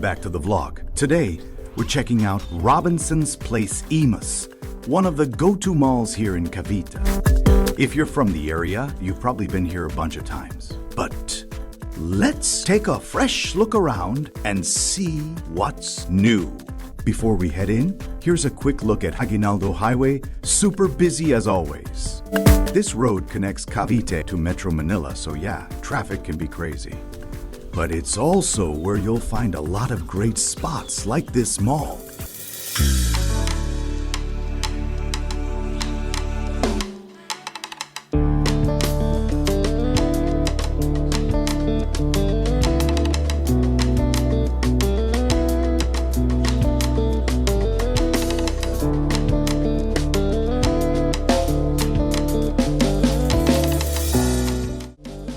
back to the vlog. Today, we're checking out Robinsons Place Imus, one of the go-to malls here in Cavite. If you're from the area, you've probably been here a bunch of times. But let's take a fresh look around and see what's new. Before we head in, here's a quick look at Aguinaldo Highway, super busy as always. This road connects Cavite to Metro Manila, so yeah, traffic can be crazy. But it's also where you'll find a lot of great spots like this mall.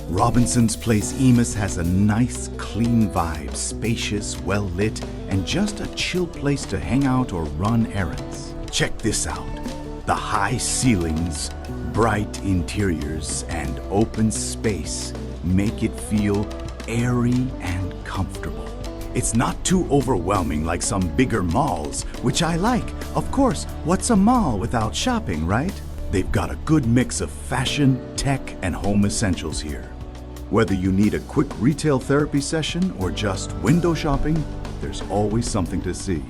Robinsons Place Imus has a nice, clean vibe, spacious, well-lit, and just a chill place to hang out or run errands. Check this out. The high ceilings, bright interiors, and open space make it feel airy and comfortable. It's not too overwhelming like some bigger malls, which I like. Of course, what's a mall without shopping, right? They've got a good mix of fashion, tech, and home essentials here. Whether you need a quick retail therapy session or just window shopping, there's always something to see.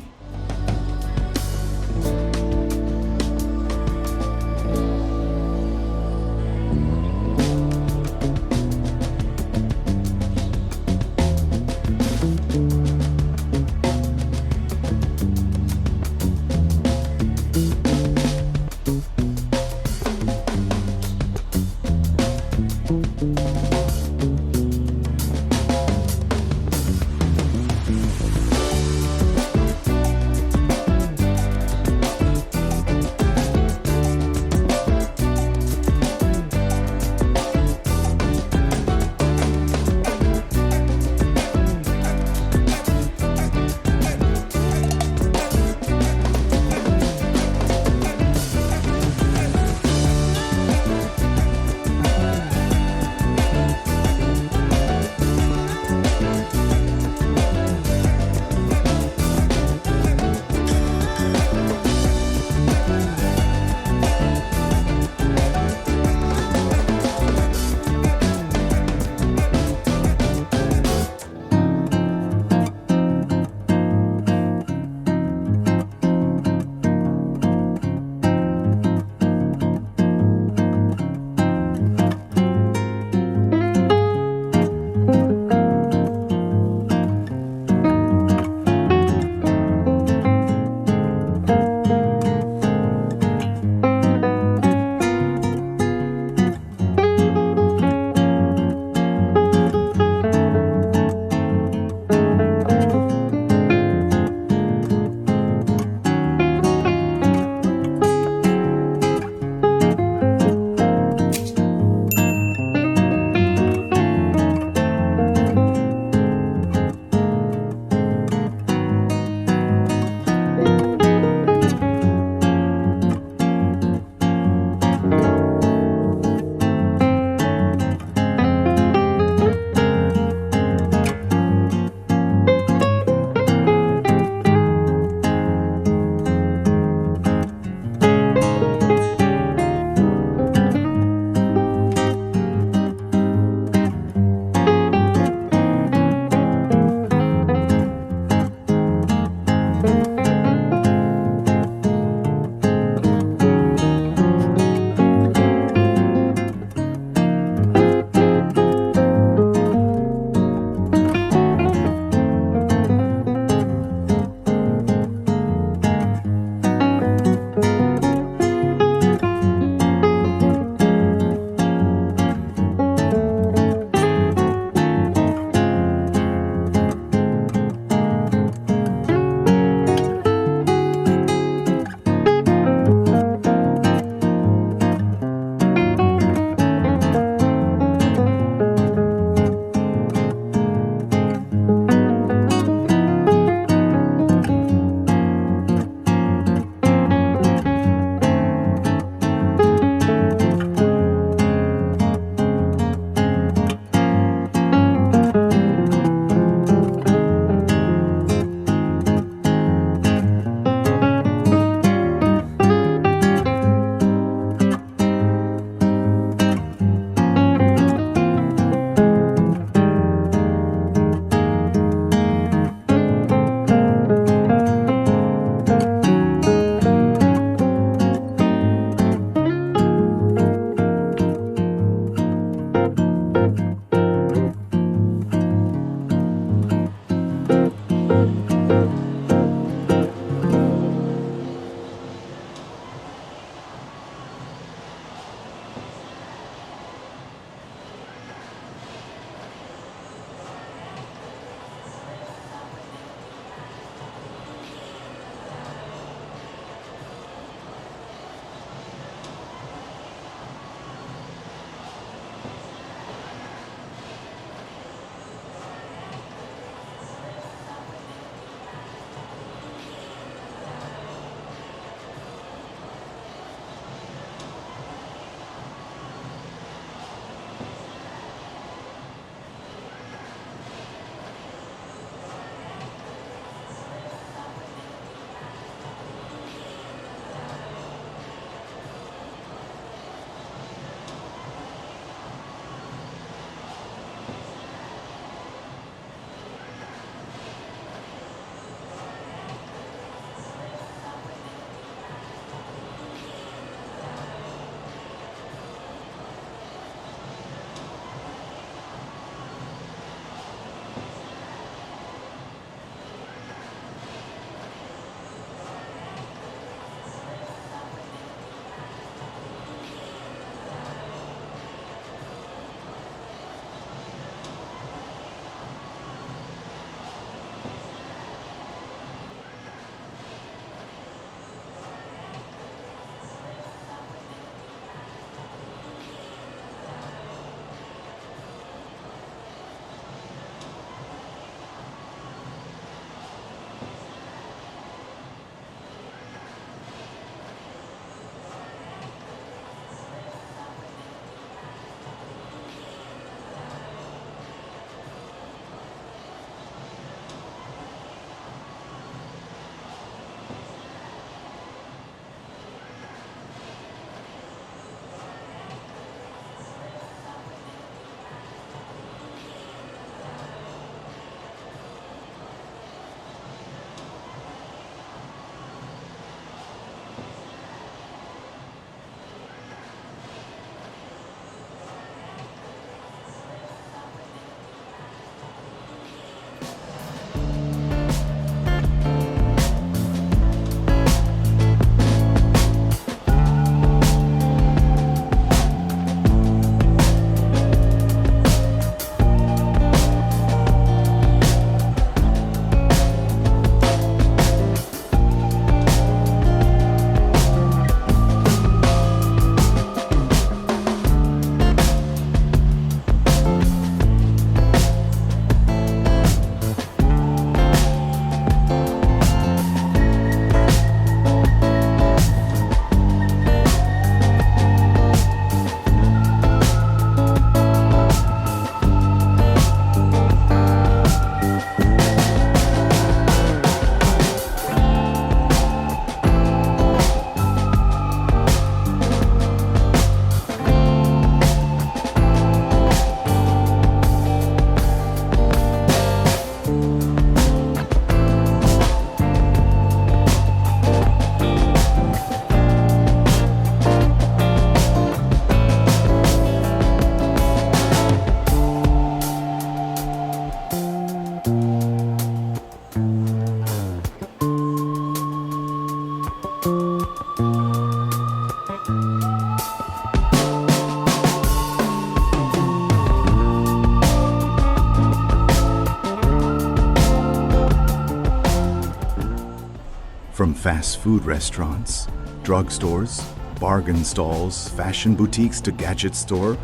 fast food restaurants, drugstores, bargain stalls, fashion boutiques to gadget store,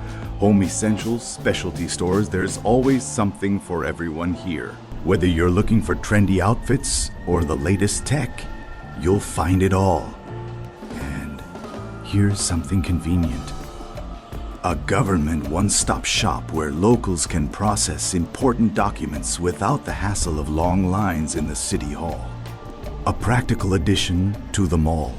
home essentials, specialty stores, there's always something for everyone here. Whether you're looking for trendy outfits or the latest tech, you'll find it all. And here's something convenient. A government one-stop shop where locals can process important documents without the hassle of long lines in the city hall. A practical addition to the mall.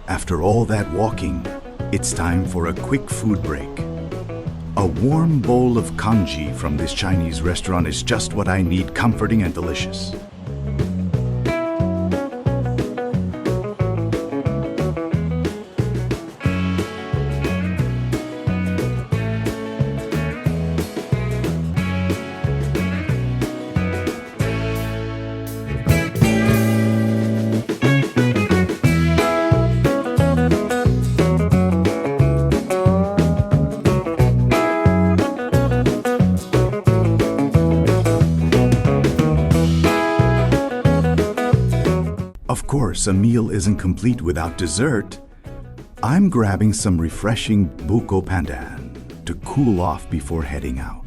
After all that walking, it's time for a quick food break. A warm bowl of congee from this Chinese restaurant is just what I need, comforting and delicious. Of course, a meal isn't complete without dessert. I'm grabbing some refreshing Buko Pandan to cool off before heading out.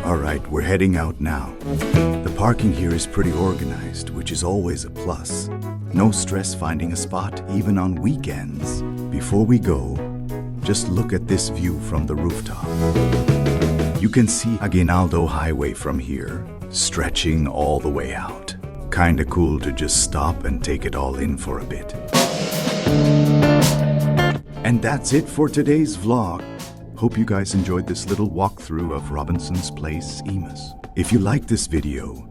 Alright, we're heading out now. The parking here is pretty organized, which is always a plus. No stress finding a spot, even on weekends. Before we go, just look at this view from the rooftop. You can see Aguinaldo Highway from here, stretching all the way out. Kinda cool to just stop and take it all in for a bit. And that's it for today's vlog. Hope you guys enjoyed this little walkthrough of Robinsons Place Imus. If you liked this video,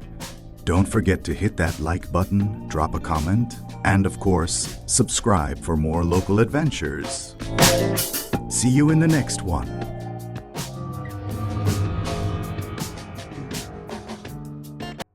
don't forget to hit that like button, drop a comment, and of course, subscribe for more local adventures. See you in the next one.